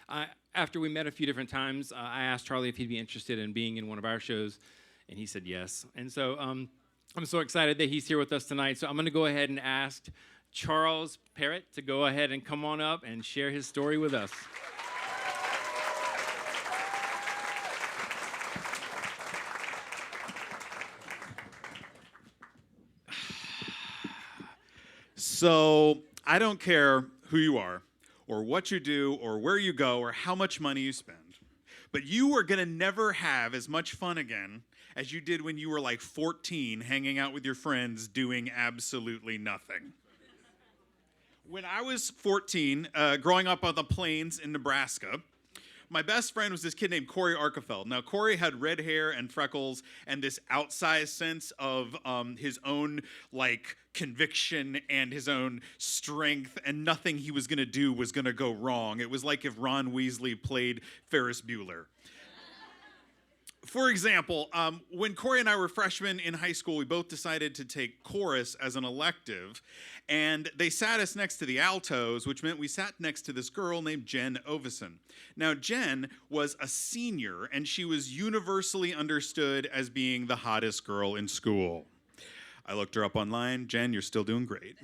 I, after we met a few different times, I asked Charlie if he'd be interested in being in one of our shows, and he said yes. And so I'm so excited that he's here with us tonight. So I'm going to go ahead and ask Charles Parrott to go ahead and come on up and share his story with us. So I don't care who you are, or what you do, or where you go, or how much money you spend, but you are going to never have as much fun again as you did when you were like 14 hanging out with your friends doing absolutely nothing. When I was 14, growing up on the plains in Nebraska, my best friend was this kid named Corey Arkefeld. Now, Corey had red hair and freckles and this outsized sense of his own, like, conviction and his own strength, and nothing he was going to do was going to go wrong. It was like if Ron Weasley played Ferris Bueller. For example, when Corey and I were freshmen in high school, we both decided to take chorus as an elective, and they sat us next to the altos, which meant we sat next to this girl named Jen Ovison. Now, Jen was a senior, and she was universally understood as being the hottest girl in school. I looked her up online. Jen, you're still doing great.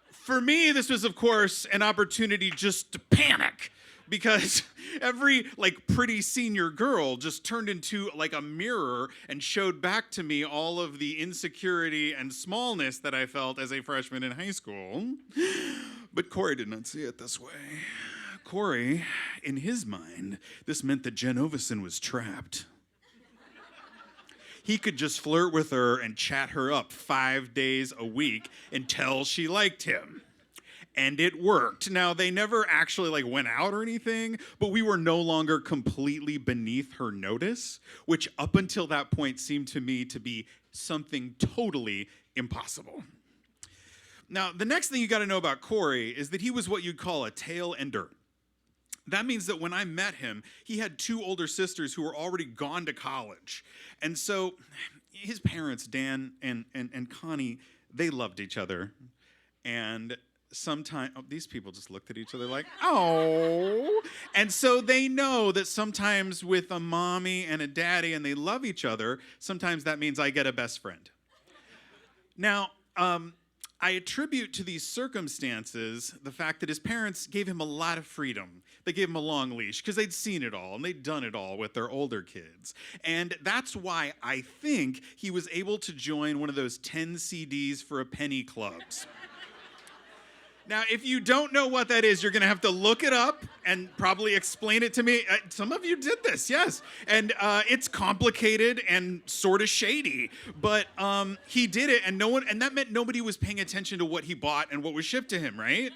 For me, this was, of course, an opportunity just to panic, because every pretty senior girl just turned into like a mirror and showed back to me all of the insecurity and smallness that I felt as a freshman in high school. But Corey did not see it this way. Corey, in his mind, this meant that Jen Ovison was trapped. He could just flirt with her and chat her up 5 days a week until she liked him. And it worked. Now, they never actually went out or anything, but we were no longer completely beneath her notice, which up until that point seemed to me to be something totally impossible. Now, the next thing you got to know about Corey is that he was what you'd call a tail ender. That means that when I met him, he had 2 older sisters who were already gone to college. And so his parents, Dan and Connie, they loved each other. And sometimes, these people just looked at each other like, oh. And so they know that sometimes with a mommy and a daddy and they love each other, sometimes that means I get a best friend. Now, I attribute to these circumstances the fact that his parents gave him a lot of freedom. They gave him a long leash because they'd seen it all and they'd done it all with their older kids. And that's why I think he was able to join one of those 10 CDs for a penny clubs. Now, if you don't know what that is, you're going to have to look it up and probably explain it to me. Some of you did this, yes. And it's complicated and sort of shady. But he did it, and that meant nobody was paying attention to what he bought and what was shipped to him, right?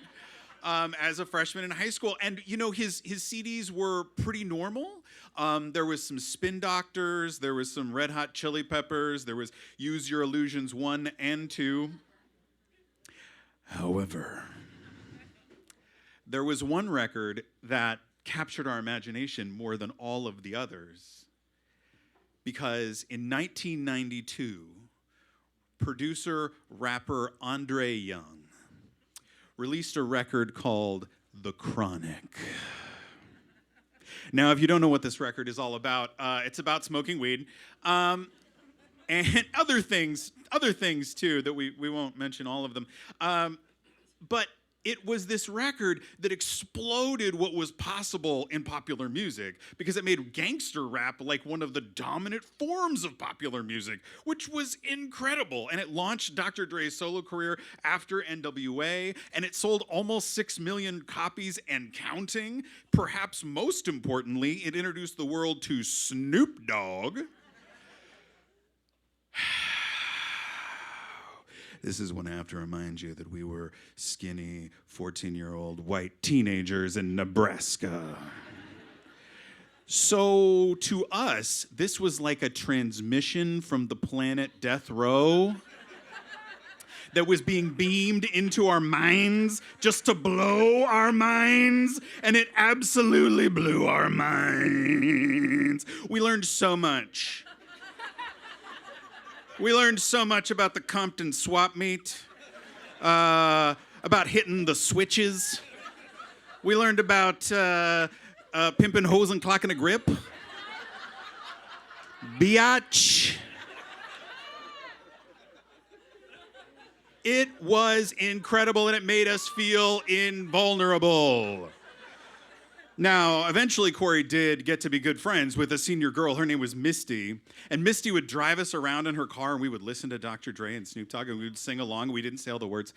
As a freshman in high school. And, his CDs were pretty normal. There was some Spin Doctors. There was some Red Hot Chili Peppers. There was Use Your Illusions 1 and 2. However, there was one record that captured our imagination more than all of the others, because in 1992, producer, rapper Andre Young released a record called The Chronic. Now, if you don't know what this record is all about, it's about smoking weed and other things too that we won't mention all of them. But it was this record that exploded what was possible in popular music, because it made gangster rap like one of the dominant forms of popular music, which was incredible. And it launched Dr. Dre's solo career after NWA, and it sold almost 6 million copies and counting. Perhaps most importantly, it introduced the world to Snoop Dogg. This is when I have to remind you that we were skinny, 14-year-old white teenagers in Nebraska. So to us, this was like a transmission from the planet Death Row that was being beamed into our minds just to blow our minds, and it absolutely blew our minds. We learned so much. We learned so much about the Compton swap meet, about hitting the switches. We learned about pimping hoes and clocking a grip. Biatch. It was incredible, and it made us feel invulnerable. Now, eventually, Corey did get to be good friends with a senior girl. Her name was Misty. And Misty would drive us around in her car, and we would listen to Dr. Dre and Snoop Dogg, and we would sing along. We didn't say all the words.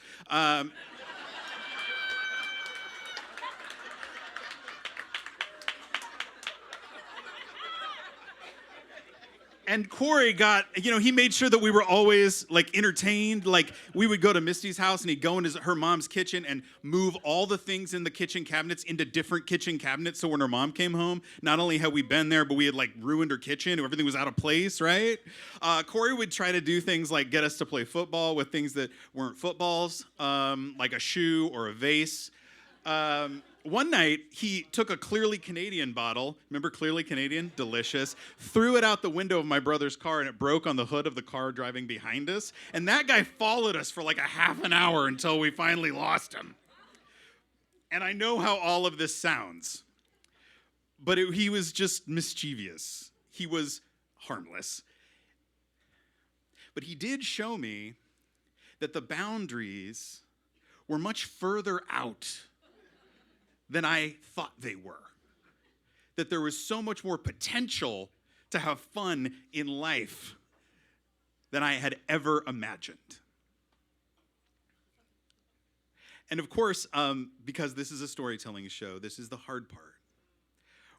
And Corey got, he made sure that we were always like entertained. Like we would go to Misty's house and he'd go into her mom's kitchen and move all the things in the kitchen cabinets into different kitchen cabinets. So when her mom came home, not only had we been there, but we had like ruined her kitchen. Everything was out of place, right? Corey would try to do things like get us to play football with things that weren't footballs, like a shoe or a vase. One night, he took a Clearly Canadian bottle, remember Clearly Canadian? Delicious, threw it out the window of my brother's car, and it broke on the hood of the car driving behind us. And that guy followed us for like a half an hour until we finally lost him. And I know how all of this sounds, but he was just mischievous. He was harmless. But he did show me that the boundaries were much further out than I thought they were. That there was so much more potential to have fun in life than I had ever imagined. And of course, because this is a storytelling show, this is the hard part,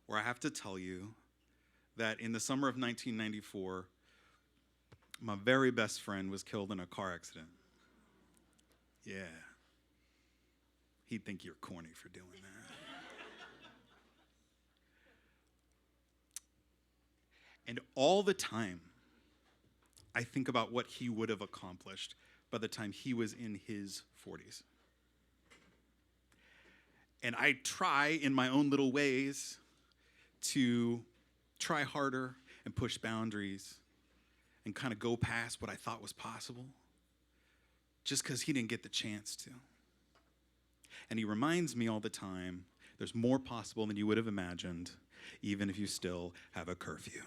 where I have to tell you that in the summer of 1994, my very best friend was killed in a car accident. Yeah. He'd think you're corny for doing that. And all the time, I think about what he would have accomplished by the time he was in his 40s. And I try in my own little ways to try harder and push boundaries and kind of go past what I thought was possible just because he didn't get the chance to. And he reminds me all the time, there's more possible than you would have imagined, even if you still have a curfew.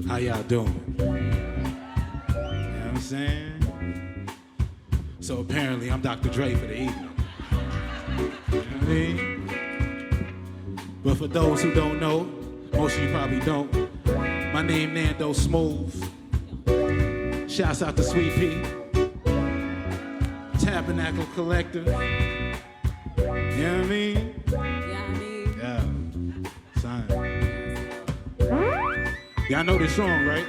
How y'all doing? You know what I'm saying? So apparently I'm Dr. Dre for the evening. You know what I mean? But for those who don't know, most of you probably don't, my name Nando Smooth. Shouts out to Sweet Pea. Tabernacle Collector. You know what I mean? Yeah. Son. Y'all know this song, right?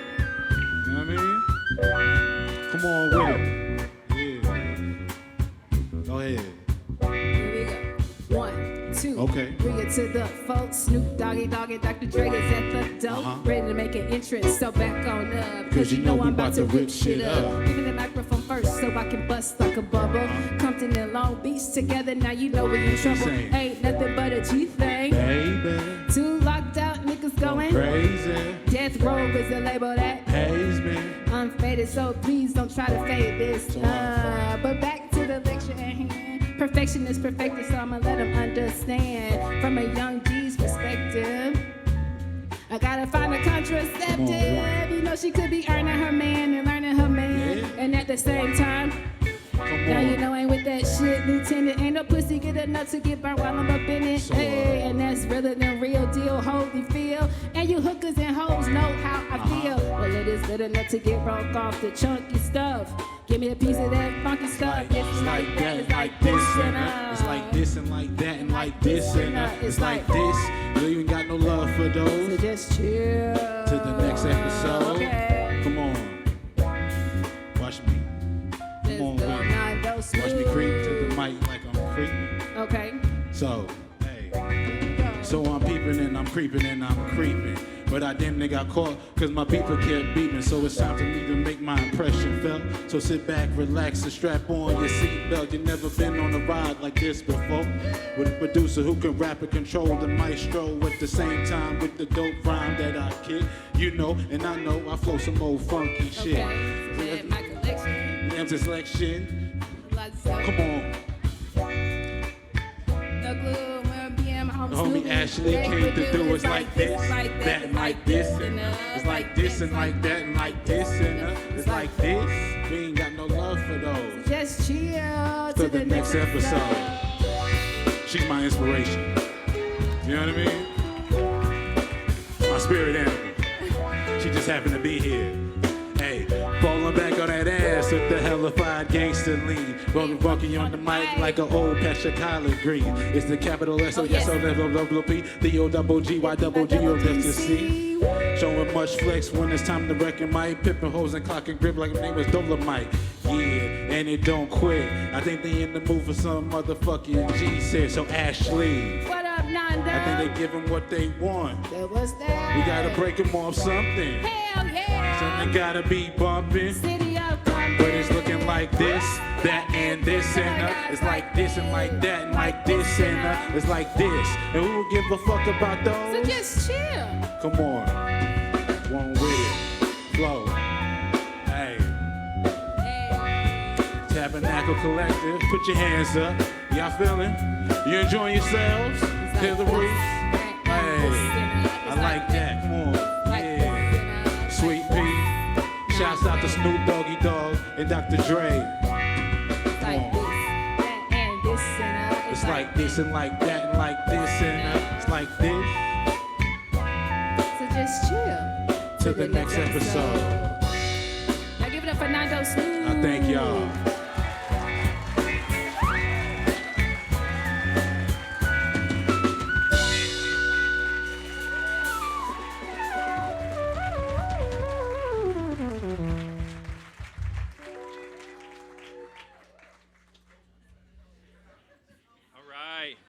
You know what I mean? Come on with it. Yeah. Go ahead. Here we go. 1, 2. Okay. Bring it to the folks. Snoop Doggy Dogg and Dr. Dre is at the door. Ready to make an entrance, so back on up. Cause you know I'm about to rip shit up. Give me the microphone first so I can bust like a bubble. Compton and Long Beach together, now you know we're in trouble. Same. Ain't nothing but a G Thang. Baby. 2 locked out niggas going Crazy. Death Row is the label that Haze me. I'm faded, so please don't try to fade this. But back to the lecture at hand. Perfection is perfected, so I'ma let them understand. From a young G's perspective, I gotta find a contraceptive. You know she could be earning her man and learning her man. Yeah. And at the same time, now you know ain't with that shit, Lieutenant. Ain't no pussy good enough to get burnt while I'm up in it. So, Hey, and that's realer than real deal, holy feel. And you hookers and hoes know how I feel. Well, it is good enough to get broke off the chunky stuff. Give me a piece of that funky stuff. It's like that, it's like this and that. It's like this and like that and like this and that. It's like this. You ain't got no love for So those. just chill. To the next episode. Okay. Come on. Watch me. Let's on, go, baby. Nando Watch me creep to the mic like I'm creeping. Okay. So, hey. So I'm peeping and I'm creeping and I'm creeping. But I damn near got caught cause my beeper kept beeping. So it's time for me to make my impression felt. So sit back, relax, and strap on your seatbelt. You've never been on a ride like this before. With a producer who can rap and control the maestro at the same time with the dope rhyme that I kick. You know, and I know I flow some old funky shit. Okay, my collection. Empty selection. Come on. No clue where I'm being, my homie Homie Snoopy. Ashley came to do it's like this, that and like this, and it's like this and like that and like this, and it's like this. We ain't got no love for those. Just chill To the next episode. She's my inspiration. You know what I mean? My spirit animal. She just happened to be here. Hey, falling back on that ass with the hellified gangster lean. Rolling funky on the mic like an old patch of collard green. It's the capital S-O-S-O-P, the O-double-G-Y-double-G-O, that's the C. Showing much flex when it's time to wreck a mic. Pippin' hoes and clock and grip like my name was Dolomite. Yeah, and it don't quit. I think they in the mood for some motherfucking G said. So Ashley, What up, Nanda? I think they give them what they want. What's that? We gotta break them off something. Hell yeah. Something gotta be bumping. City of Compton. But it's looking like this, that, and this, and it's like this, and like that, and like this, and it's like this. And who will give a fuck about So those? just chill. Come on, one with it, flow. Hey, Hey. Tabernacle Collective, put your hands up. Y'all feeling? You enjoying yourselves? Hear the roof? Hey, I like that. Come on, yeah. Sweet Pea. Shouts out to Snoop Doggy Dogg and Dr. Dre. It's like this and like that and like this and it's like this. So just chill. To the next episode. Now give it up for Nando Snoop. I thank y'all.